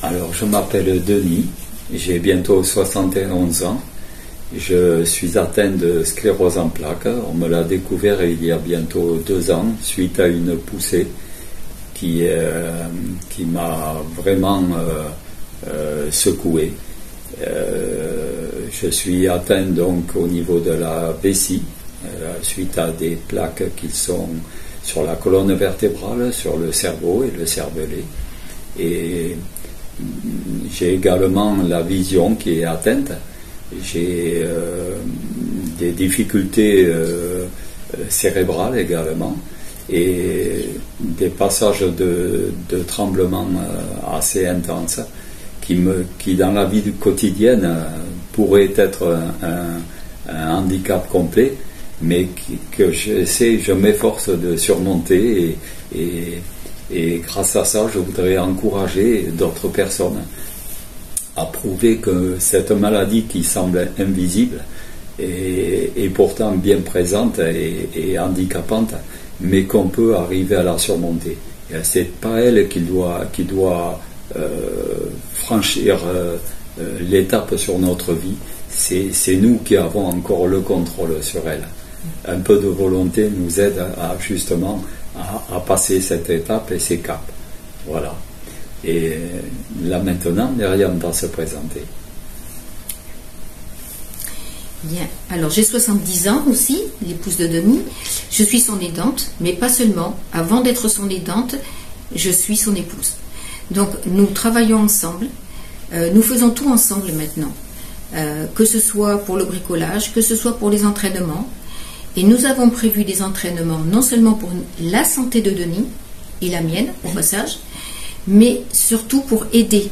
Alors, je m'appelle Denis, j'ai bientôt 71 ans. Je suis atteint de sclérose en plaques. On me l'a découvert il y a bientôt 2 ans, suite à une poussée qui m'a vraiment secoué. Je suis atteint donc au niveau de la vessie, suite à des plaques qui sont sur la colonne vertébrale, sur le cerveau et le cervelet. Et j'ai également la vision qui est atteinte. J'ai des difficultés cérébrales également et des passages de tremblements assez intenses qui dans la vie quotidienne pourraient être un handicap complet, mais que je m'efforce de surmonter et grâce à ça, je voudrais encourager d'autres personnes à prouver que cette maladie qui semble invisible est pourtant bien présente et handicapante, mais qu'on peut arriver à la surmonter. C'est pas elle qui doit franchir l'étape sur notre vie, c'est nous qui avons encore le contrôle sur elle. Un peu de volonté nous aide justement à passer cette étape et ces caps. Voilà. Et là maintenant, Myriam va se présenter. Bien. Alors j'ai 70 ans aussi, l'épouse de Denis. Je suis son aidante, mais pas seulement. Avant d'être son aidante, je suis son épouse. Donc nous travaillons ensemble. Nous faisons tout ensemble maintenant. Que ce soit pour le bricolage, que ce soit pour les entraînements. Et nous avons prévu des entraînements non seulement pour la santé de Denis et la mienne au passage, mais surtout pour aider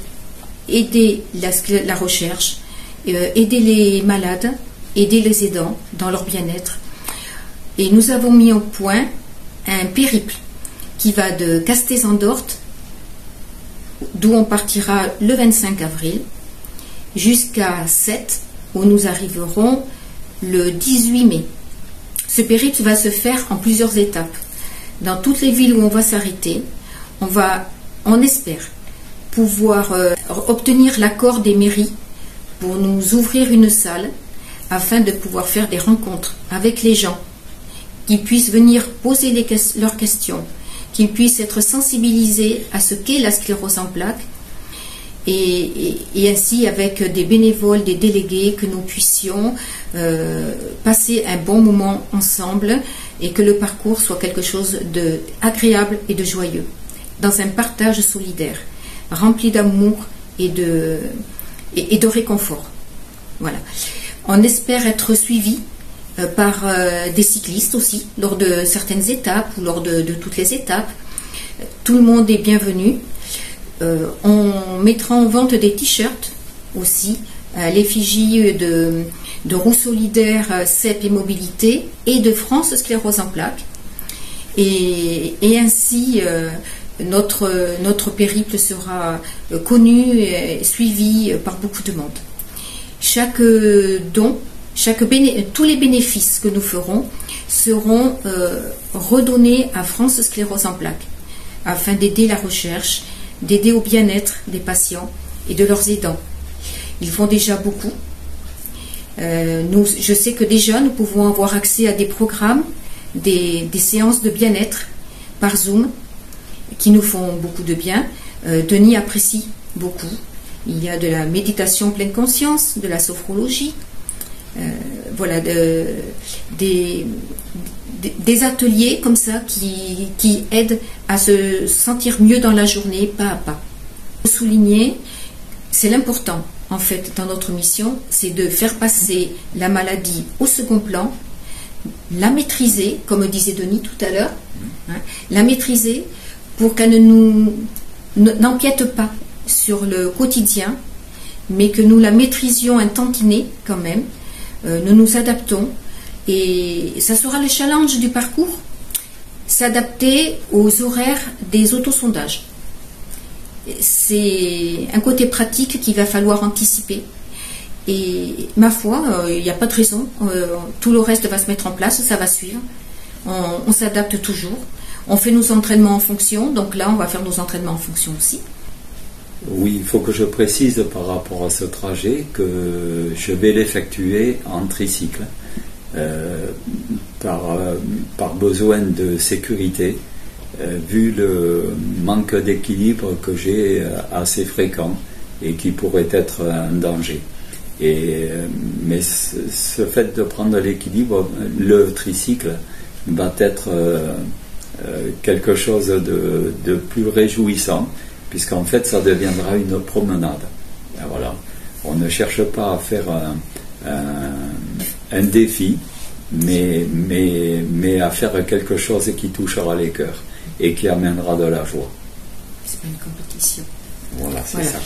la recherche, aider les malades, aider les aidants dans leur bien-être. Et nous avons mis au point un périple qui va de Castets-en-Dorthe, d'où on partira le 25 avril, jusqu'à Sète, où nous arriverons le 18 mai. Ce périple va se faire en plusieurs étapes. Dans toutes les villes où on va s'arrêter, on espère pouvoir obtenir l'accord des mairies pour nous ouvrir une salle afin de pouvoir faire des rencontres avec les gens, qui puissent venir poser leurs questions, qu'ils puissent être sensibilisés à ce qu'est la sclérose en plaques et ainsi avec des bénévoles, des délégués, que nous puissions passer un bon moment ensemble et que le parcours soit quelque chose d'agréable et de joyeux, dans un partage solidaire, rempli d'amour et de réconfort. Voilà. On espère être suivi par des cyclistes aussi, lors de certaines étapes ou lors de toutes les étapes. Tout le monde est bienvenu. On mettra en vente des t-shirts aussi, à l'effigie de Roues Solidaires, CEP et Mobilité et de France Sclérose en plaques. Et ainsi, notre périple sera connu et suivi par beaucoup de monde. Chaque don, tous les bénéfices que nous ferons seront redonnés à France Sclérose en plaques, afin d'aider la recherche, d'aider au bien-être des patients et de leurs aidants. Ils font déjà beaucoup. Je sais que déjà nous pouvons avoir accès à des programmes, des séances de bien-être par Zoom qui nous font beaucoup de bien. Denis apprécie beaucoup. Il y a de la méditation pleine conscience, de la sophrologie, voilà, des ateliers comme ça qui aident à se sentir mieux dans la journée, pas à pas. Souligner, c'est l'important en fait dans notre mission, c'est de faire passer la maladie au second plan, la maîtriser, comme disait Denis tout à l'heure, la maîtriser pour qu'elle n'empiète pas sur le quotidien, mais que nous la maîtrisions un tantinet quand même. Nous nous adaptons et ça sera le challenge du parcours, s'adapter aux horaires des autosondages. C'est un côté pratique qu'il va falloir anticiper. Et ma foi, il n'y a pas de raison. Tout le reste va se mettre en place, ça va suivre. On s'adapte toujours. On fait nos entraînements en fonction. Donc là, on va faire nos entraînements en fonction aussi. Oui, il faut que je précise par rapport à ce trajet que je vais l'effectuer en tricycle par besoin de sécurité, vu le manque d'équilibre que j'ai assez fréquent et qui pourrait être un danger. Mais ce fait de prendre l'équilibre, le tricycle va être quelque chose de plus réjouissant, puisqu'en fait ça deviendra une promenade. Et voilà. On ne cherche pas à faire un défi, mais à faire quelque chose qui touchera les cœurs et qui amènera de la joie. C'est pas une compétition. Voilà, c'est voilà. ça.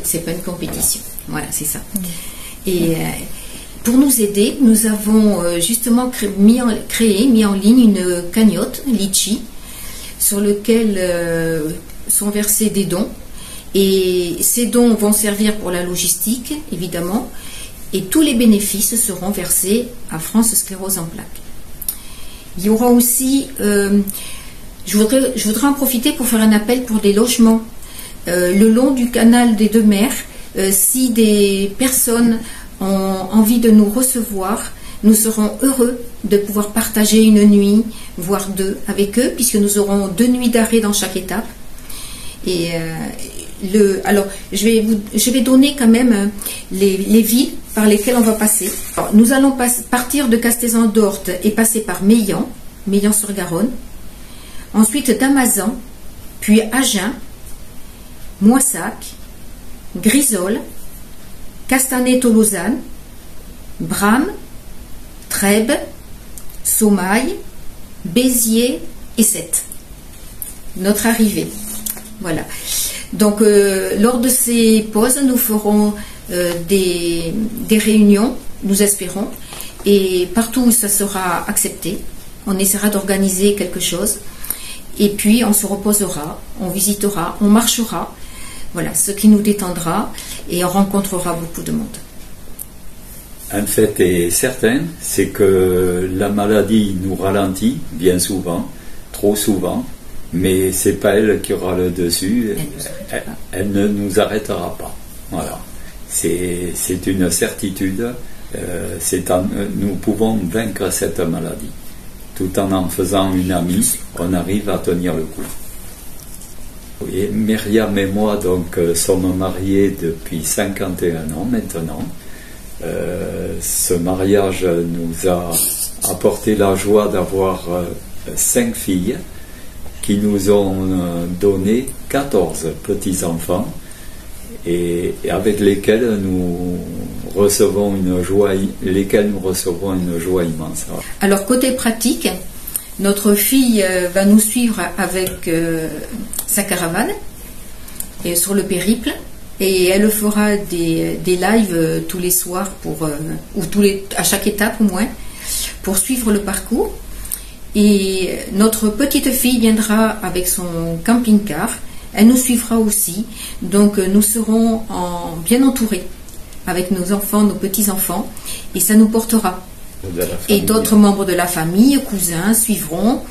C'est pas une compétition. Voilà, c'est ça. Et pour nous aider, nous avons justement mis en ligne une cagnotte Litchi sur lequel sont versés des dons. Et ces dons vont servir pour la logistique, évidemment, et tous les bénéfices seront versés à France Sclérose en plaques. Il y aura aussi, je voudrais en profiter pour faire un appel pour des logements le long du canal des Deux Mers. Si des personnes ont envie de nous recevoir, nous serons heureux de pouvoir partager une nuit, voire deux, avec eux, puisque nous aurons 2 nuits d'arrêt dans chaque étape. Et alors, je vais donner quand même les villes par lesquelles on va passer. Alors, nous allons partir de Castezan-d'Orthe et passer par Meillan-sur-Garonne, ensuite Damazan, puis Agen, Moissac, Grisol, Castanet-Tolosan, Bram, Trèbes, Saumail, Béziers et Sète. Notre arrivée. Voilà. Donc, lors de ces pauses, nous ferons des réunions, nous espérons, et partout où ça sera accepté, on essaiera d'organiser quelque chose, et puis on se reposera, on visitera, on marchera, voilà, ce qui nous détendra, et on rencontrera beaucoup de monde. Un fait est certain, c'est que la maladie nous ralentit bien souvent, trop souvent, mais c'est pas elle qui aura le dessus, elle ne nous arrêtera pas. Voilà, c'est une certitude, nous pouvons vaincre cette maladie. Tout en faisant une amie, on arrive à tenir le coup. Et Myriam et moi donc sommes mariés depuis 51 ans maintenant. Ce mariage nous a apporté la joie d'avoir 5 filles qui nous ont donné 14 petits-enfants et avec lesquels nous recevons une joie immense. Alors côté pratique, notre fille va nous suivre avec sa caravane et sur le périple. Et elle fera des lives tous les soirs à chaque étape au moins, pour suivre le parcours. Et notre petite fille viendra avec son camping-car. Elle nous suivra aussi. Donc nous serons bien entourés avec nos enfants, nos petits-enfants. Et ça nous portera. Et d'autres membres de la famille, cousins, suivront.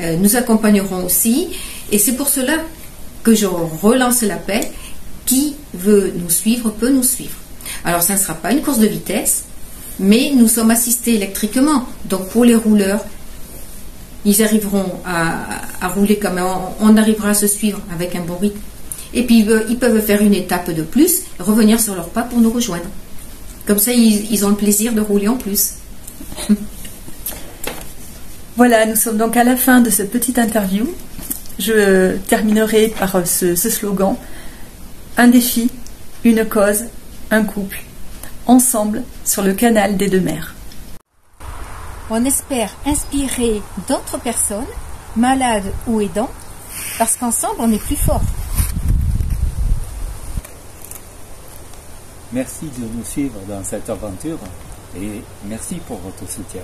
Nous accompagnerons aussi. Et c'est pour cela que je relance l'appel. Qui veut nous suivre peut nous suivre. Alors ça ne sera pas une course de vitesse, mais nous sommes assistés électriquement. Donc pour les rouleurs, ils arriveront à rouler comme même. On arrivera à se suivre avec un bon rythme. Et puis ils peuvent faire une étape de plus, revenir sur leurs pas pour nous rejoindre. Comme ça, ils ont le plaisir de rouler en plus. Voilà, nous sommes donc à la fin de cette petite interview. Je terminerai par ce slogan. Un défi, une cause, un couple, ensemble sur le canal des Deux Mers. On espère inspirer d'autres personnes, malades ou aidants, parce qu'ensemble on est plus fort. Merci de nous suivre dans cette aventure et merci pour votre soutien.